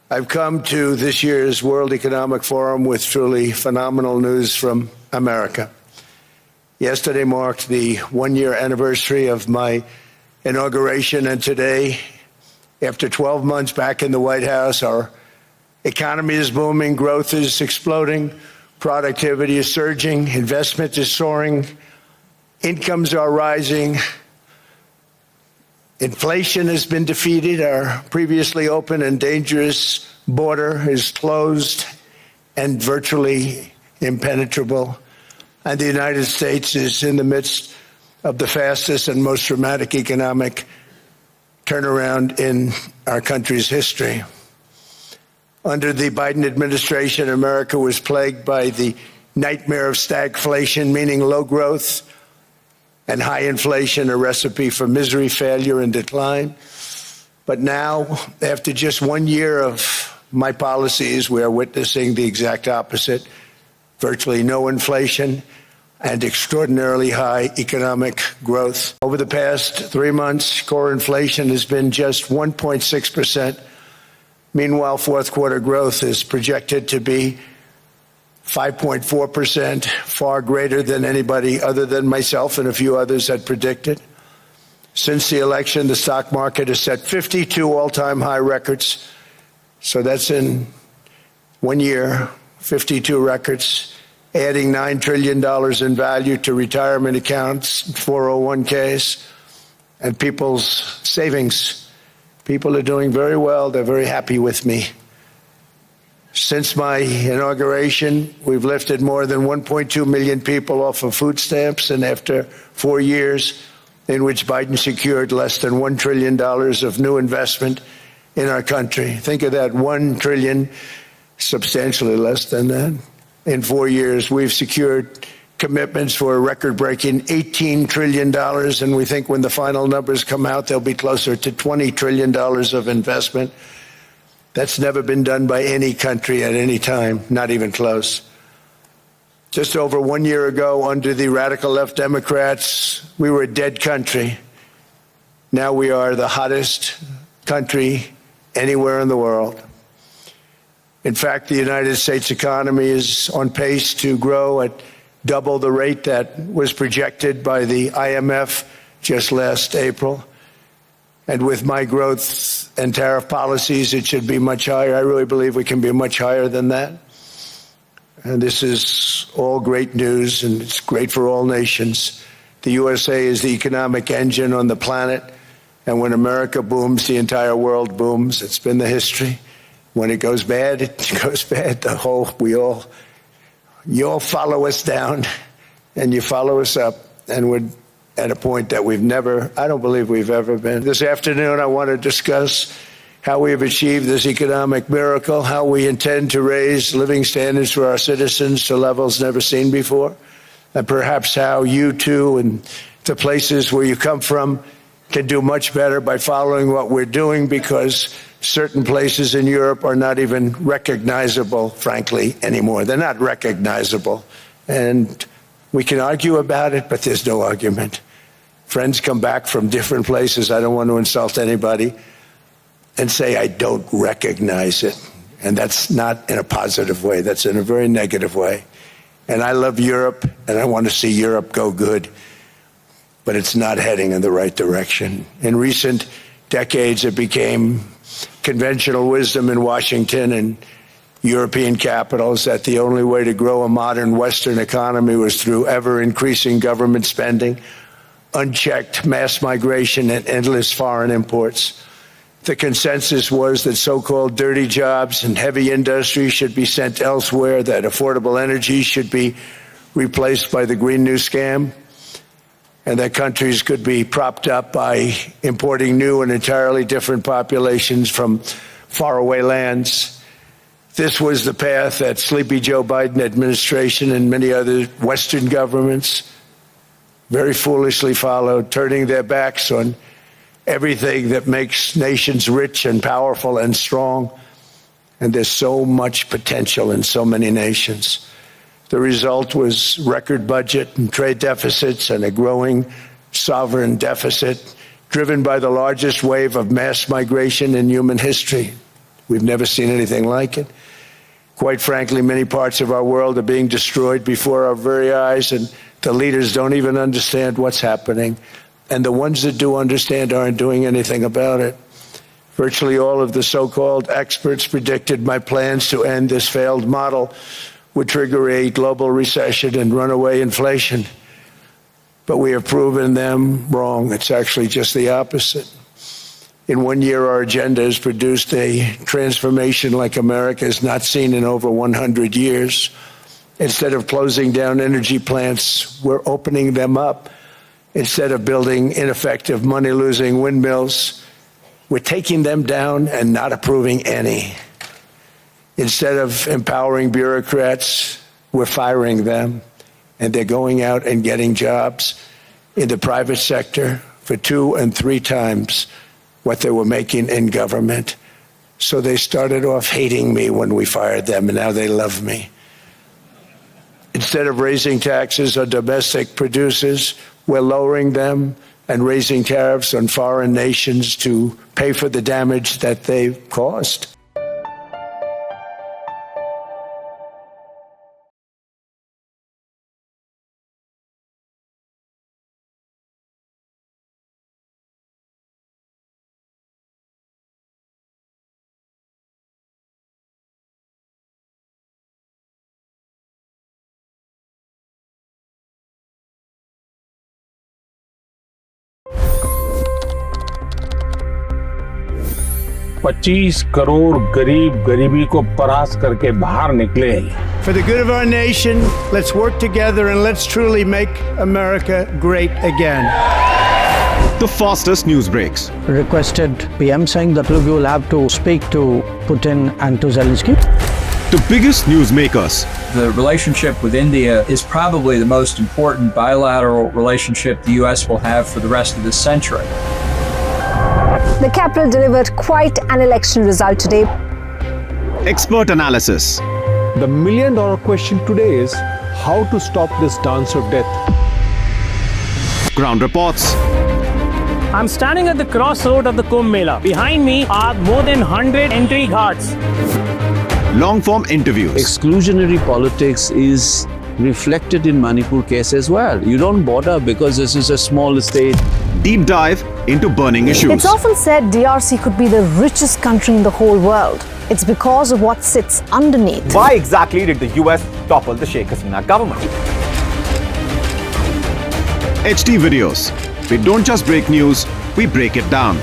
I've come to this year's World Economic Forum with truly phenomenal news from America. Yesterday marked the one-year anniversary of my inauguration, and today, after 12 months back in the White House, our economy is booming, growth is exploding, productivity is surging, investment is soaring, incomes are rising, inflation has been defeated, our previously open and dangerous border is closed and virtually impenetrable, and the United States is in the midst of the fastest and most dramatic economic turnaround in our country's history. Under the Biden administration, America was plagued by the nightmare of stagflation, meaning low growth and high inflation, a recipe for misery, failure, and decline. But now, after just 1 year of my policies, we are witnessing the exact opposite: virtually no inflation and extraordinarily high economic growth. Over the past 3 months, core inflation has been just 1.6%. Meanwhile, fourth quarter growth is projected to be 5.4%, far greater than anybody other than myself and a few others had predicted. Since the election, the stock market has set 52 all-time high records. So that's in 1 year, 52 records, adding $9 trillion in value to retirement accounts, 401ks, and people's savings. People are doing very well. They're very happy with me. Since my inauguration, we've lifted more than 1.2 million people off of food stamps, and after 4 years in which Biden secured less than $1 trillion of new investment in our country. Think of that, $1 trillion, substantially less than that. In 4 years, we've secured commitments for a record-breaking $18 trillion, and we think when the final numbers come out, they'll be closer to $20 trillion of investment. That's never been done by any country at any time, not even close. Just over 1 year ago, under the radical left Democrats, we were a dead country. Now we are the hottest country anywhere in the world. In fact, the United States economy is on pace to grow at double the rate that was projected by the IMF just last April. And with my growth and tariff policies, it should be much higher. I really believe we can be much higher than that. And this is all great news, and it's great for all nations. The USA is the economic engine on the planet, and when America booms, the entire world booms. It's been the history. When it goes bad, it goes bad. You all follow us down, and you follow us up, and we're at a point that I don't believe we've ever been. This afternoon, I want to discuss how we have achieved this economic miracle, how we intend to raise living standards for our citizens to levels never seen before, and perhaps how you too and the places where you come from can do much better by following what we're doing, because certain places in Europe are not even recognizable, frankly, anymore. They're not recognizable. And we can argue about it, but there's no argument. Friends come back from different places. I don't want to insult anybody and say I don't recognize it. And that's not in a positive way. That's in a very negative way. And I love Europe, and I want to see Europe go good. But it's not heading in the right direction. In recent decades, it became conventional wisdom in Washington and European capitals that the only way to grow a modern Western economy was through ever-increasing government spending, unchecked mass migration, and endless foreign imports. The consensus was that so-called dirty jobs and heavy industry should be sent elsewhere, that affordable energy should be replaced by the Green New Scam, and that countries could be propped up by importing new and entirely different populations from faraway lands. This was the path that Sleepy Joe Biden administration and many other Western governments very foolishly followed, turning their backs on everything that makes nations rich and powerful and strong. And there's so much potential in so many nations. The result was record budget and trade deficits and a growing sovereign deficit driven by the largest wave of mass migration in human history. We've never seen anything like it. Quite frankly, many parts of our world are being destroyed before our very eyes, and the leaders don't even understand what's happening. And the ones that do understand aren't doing anything about it. Virtually all of the so-called experts predicted my plans to end this failed model would trigger a global recession and runaway inflation. But we have proven them wrong. It's actually just the opposite. In 1 year, our agenda has produced a transformation like America has not seen in over 100 years. Instead of closing down energy plants, we're opening them up. Instead of building ineffective, money-losing windmills, we're taking them down and not approving any. Instead of empowering bureaucrats, we're firing them, and they're going out and getting jobs in the private sector for 2 and 3 times what they were making in government. So they started off hating me when we fired them, and now they love me. Instead of raising taxes on domestic producers, we're lowering them and raising tariffs on foreign nations to pay for the damage that they've caused. $25 crore गरीब गरीबी को परास्त करके बाहर निकले। For the good of our nation, let's work together and let's truly make America great again. The fastest news breaks. Requested PM saying that we will have to speak to Putin and to Zelensky. The biggest newsmakers. The relationship with India is probably the most important bilateral relationship the U.S. will have for the rest of this century. The capital delivered quite an election result today. Expert analysis. The million-dollar question today is how to stop this dance of death. Ground reports. I'm standing at the crossroad of the Kumbh Mela. Behind me are more than 100 entry ghats. Long-form interviews. Exclusionary politics is reflected in Manipur case as well. You don't bother because this is a small state. Deep dive into burning issues. It's often said DRC could be the richest country in the whole world. It's because of what sits underneath. Why exactly did the US topple the Sheikh Hasina government? HD videos. We don't just break news, we break it down.